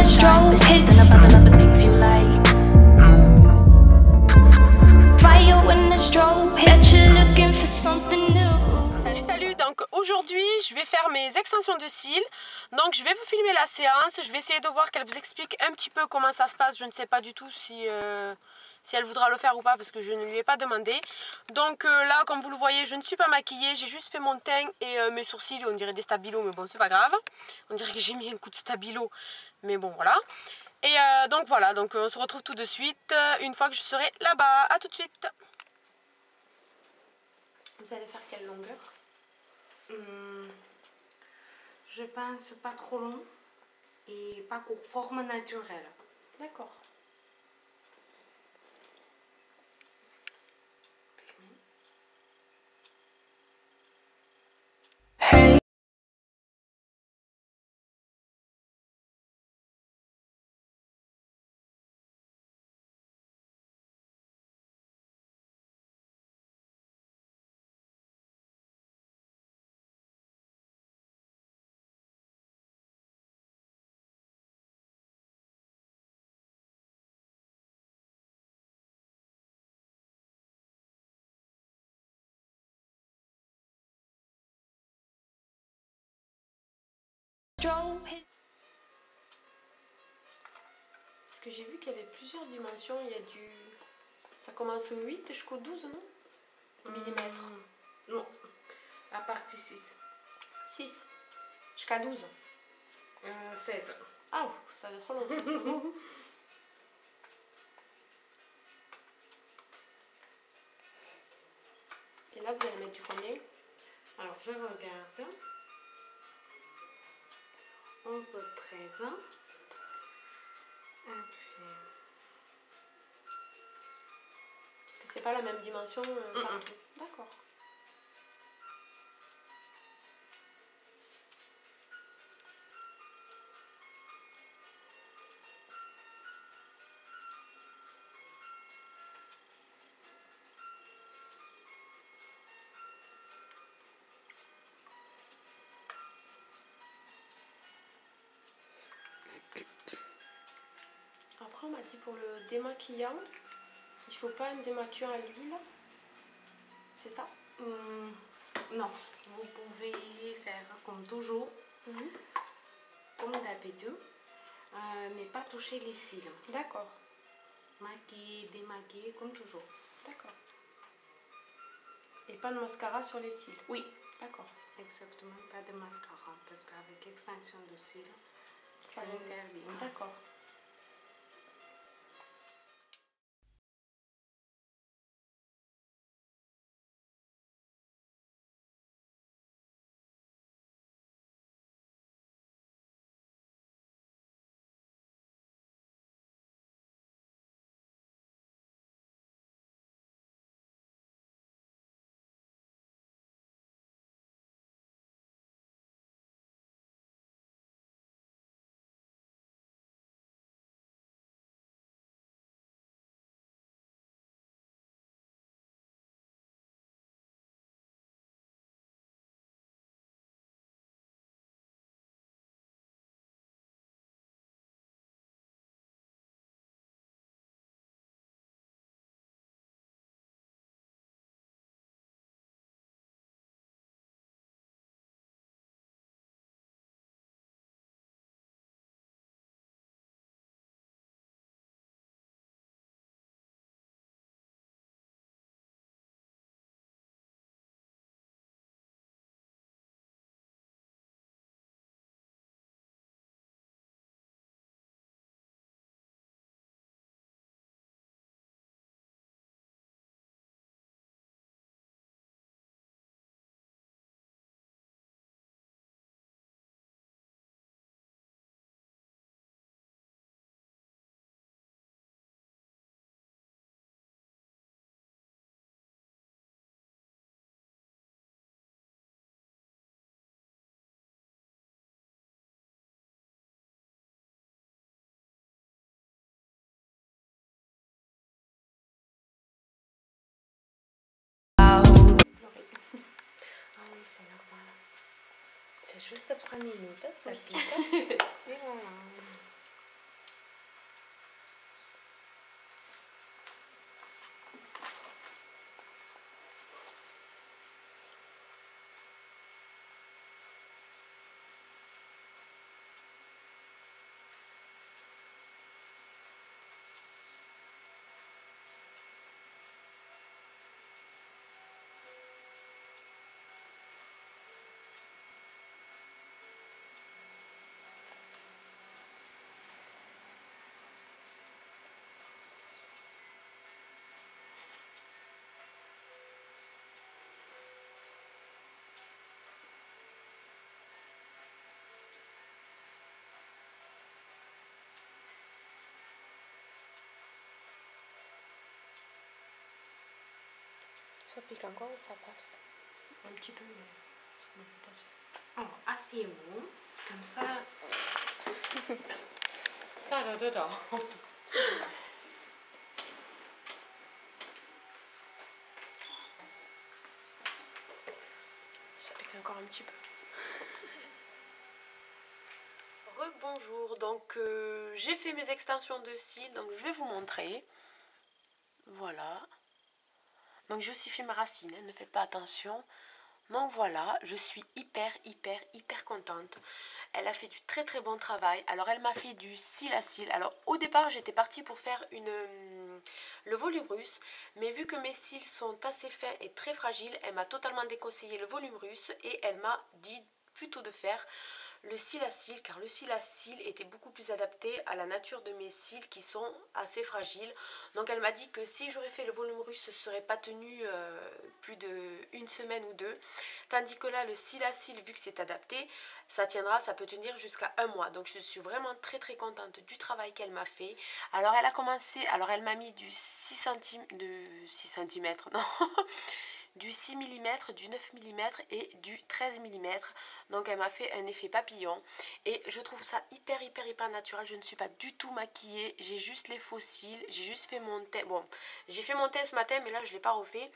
strobe hits. Fire when the strobe hits. Bet you're looking for something new. Salut, salut! Donc aujourd'hui, je vais faire mes extensions de cils. Donc je vais vous filmer la séance. Je vais essayer de voir qu'elle vous explique un petit peu comment ça se passe. Je ne sais pas du tout si elle voudra le faire ou pas parce que je ne lui ai pas demandé. Donc là, comme vous le voyez, je ne suis pas maquillée. J'ai juste fait mon teint et mes sourcils. On dirait des stabilos, mais bon, c'est pas grave. On dirait que j'ai mis un coup de stabilo. Mais bon, voilà. Et donc voilà, donc on se retrouve tout de suite une fois que je serai là-bas. A tout de suite! Vous allez faire quelle longueur? Je pense pas trop long et pas court, forme naturelle. D'accord. Hey. Parce que j'ai vu qu'il y avait plusieurs dimensions. Il y a du... Ça commence au 8 jusqu'au 12, non? Millimètres. Non, la partie 6. 6 jusqu'à 12. 16. Ah, ça va être trop long, 16. Et là, vous allez mettre du combien? Alors, je regarde. 11, 13. Parce que c'est pas la même dimension partout. D'accord. Après, on m'a dit pour le démaquillant, il faut pas un démaquillant à l'huile. C'est ça? Non, vous pouvez faire comme toujours, comme d'habitude, mais pas toucher les cils. D'accord. Maquiller, démaquiller comme toujours. D'accord. Et pas de mascara sur les cils? Oui. D'accord. Exactement, pas de mascara, parce qu'avec extension de cils, Ça c'est interdit. D'accord. Ah oui, c'est normal. C'est juste 3 minutes, ça pique. Et voilà. Ça pique encore ou ça passe? Un petit peu, mais ça ne fait pas sûr. Alors, asseyez-vous. Comme ça. Da. Ça pique encore un petit peu. Rebonjour, donc j'ai fait mes extensions de cils, donc je vais vous montrer. Voilà. Donc je suis fait ma racine, hein, ne faites pas attention. Donc voilà, je suis hyper contente. Elle a fait du très bon travail. Alors elle m'a fait du cil à cils. Alors au départ j'étais partie pour faire le volume russe. Mais vu que mes cils sont assez fins et très fragiles, elle m'a totalement déconseillé le volume russe. Et elle m'a dit plutôt de faire le cil à cils, car le cil à cils était beaucoup plus adapté à la nature de mes cils qui sont assez fragiles. Donc elle m'a dit que si j'aurais fait le volume russe, ce serait pas tenu plus d'une semaine ou deux. Tandis que là, le cil à cils, vu que c'est adapté, ça tiendra, ça peut tenir jusqu'à 1 mois. Donc je suis vraiment très contente du travail qu'elle m'a fait. Alors elle a commencé, alors elle m'a mis du 6 cm, non du 6 mm, du 9 mm et du 13 mm. Donc elle m'a fait un effet papillon. Et je trouve ça hyper naturel. Je ne suis pas du tout maquillée. J'ai juste les faux cils. J'ai juste fait mon teint. Bon, j'ai fait mon teint ce matin, mais là je ne l'ai pas refait.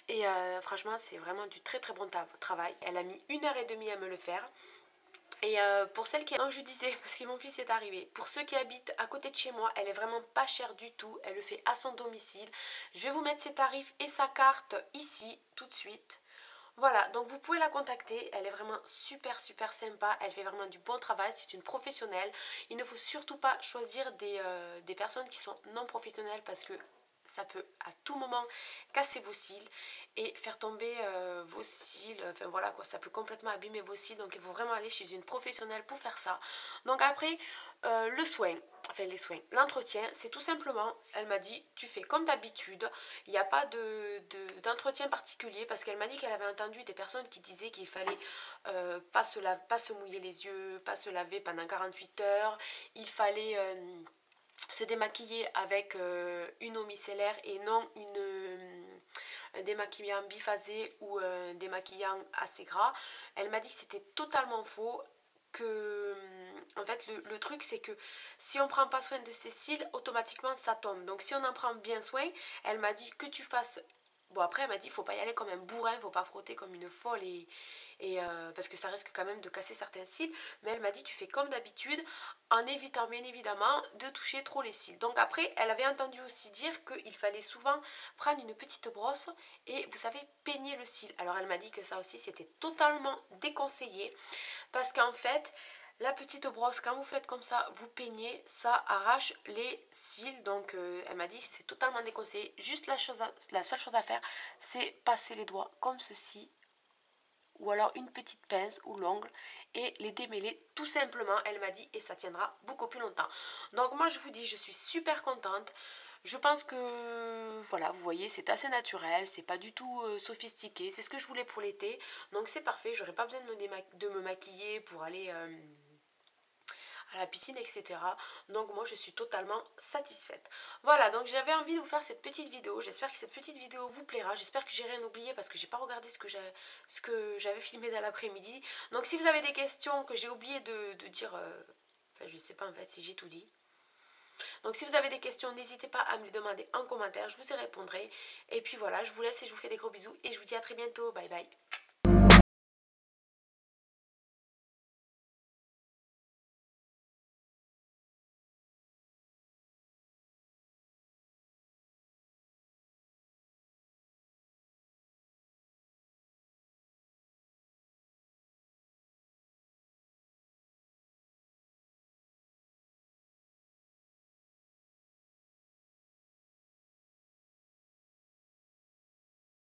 Et franchement, c'est vraiment du très bon travail. Elle a mis 1h30 à me le faire. Et pour celles qui... Donc je disais, parce que mon fils est arrivé, pour ceux qui habitent à côté de chez moi, elle est vraiment pas chère du tout, elle le fait à son domicile. Je vais vous mettre ses tarifs et sa carte ici, tout de suite. Voilà, donc vous pouvez la contacter, elle est vraiment super sympa, elle fait vraiment du bon travail, c'est une professionnelle. Il ne faut surtout pas choisir des personnes qui sont non professionnelles parce que ça peut à tout moment casser vos cils et faire tomber vos cils, enfin voilà quoi, ça peut complètement abîmer vos cils, donc il faut vraiment aller chez une professionnelle pour faire ça. Donc après, le soin, enfin les soins, l'entretien, c'est tout simplement, elle m'a dit, tu fais comme d'habitude, il n'y a pas d'entretien particulier, parce qu'elle m'a dit qu'elle avait entendu des personnes qui disaient qu'il fallait pas se mouiller les yeux, pas se laver pendant 48 heures, il fallait... se démaquiller avec une eau micellaire et non un démaquillant biphasé ou un démaquillant assez gras. Elle m'a dit que c'était totalement faux, que en fait le truc c'est que si on prend pas soin de ses cils, automatiquement ça tombe. Donc si on en prend bien soin, elle m'a dit que tu fasses... Bon après elle m'a dit faut pas y aller comme un bourrin, faut pas frotter comme une folle parce que ça risque quand même de casser certains cils. Mais elle m'a dit tu fais comme d'habitude en évitant bien évidemment de toucher trop les cils. Donc après elle avait entendu aussi dire qu'il fallait souvent prendre une petite brosse et vous savez peigner le cil. Alors elle m'a dit que ça aussi c'était totalement déconseillé parce qu'en fait la petite brosse, quand vous faites comme ça, vous peignez, ça arrache les cils. Donc elle m'a dit que c'est totalement déconseillé. Juste la seule chose à faire, c'est passer les doigts comme ceci. Ou alors une petite pince ou l'ongle et les démêler tout simplement, elle m'a dit, et ça tiendra beaucoup plus longtemps. Donc moi je vous dis, je suis super contente. Je pense que, voilà, vous voyez, c'est assez naturel, c'est pas du tout sophistiqué. C'est ce que je voulais pour l'été, donc c'est parfait. J'aurais pas besoin de me maquiller pour aller... à la piscine, etc. Donc moi je suis totalement satisfaite. Voilà, donc j'avais envie de vous faire cette petite vidéo. J'espère que cette petite vidéo vous plaira. J'espère que j'ai rien oublié parce que j'ai pas regardé ce que j'avais filmé dans l'après-midi. Donc si vous avez des questions que j'ai oublié de dire, enfin je sais pas en fait si j'ai tout dit. Donc si vous avez des questions, n'hésitez pas à me les demander en commentaire, je vous y répondrai. Et puis voilà, je vous laisse et je vous fais des gros bisous et je vous dis à très bientôt. Bye bye.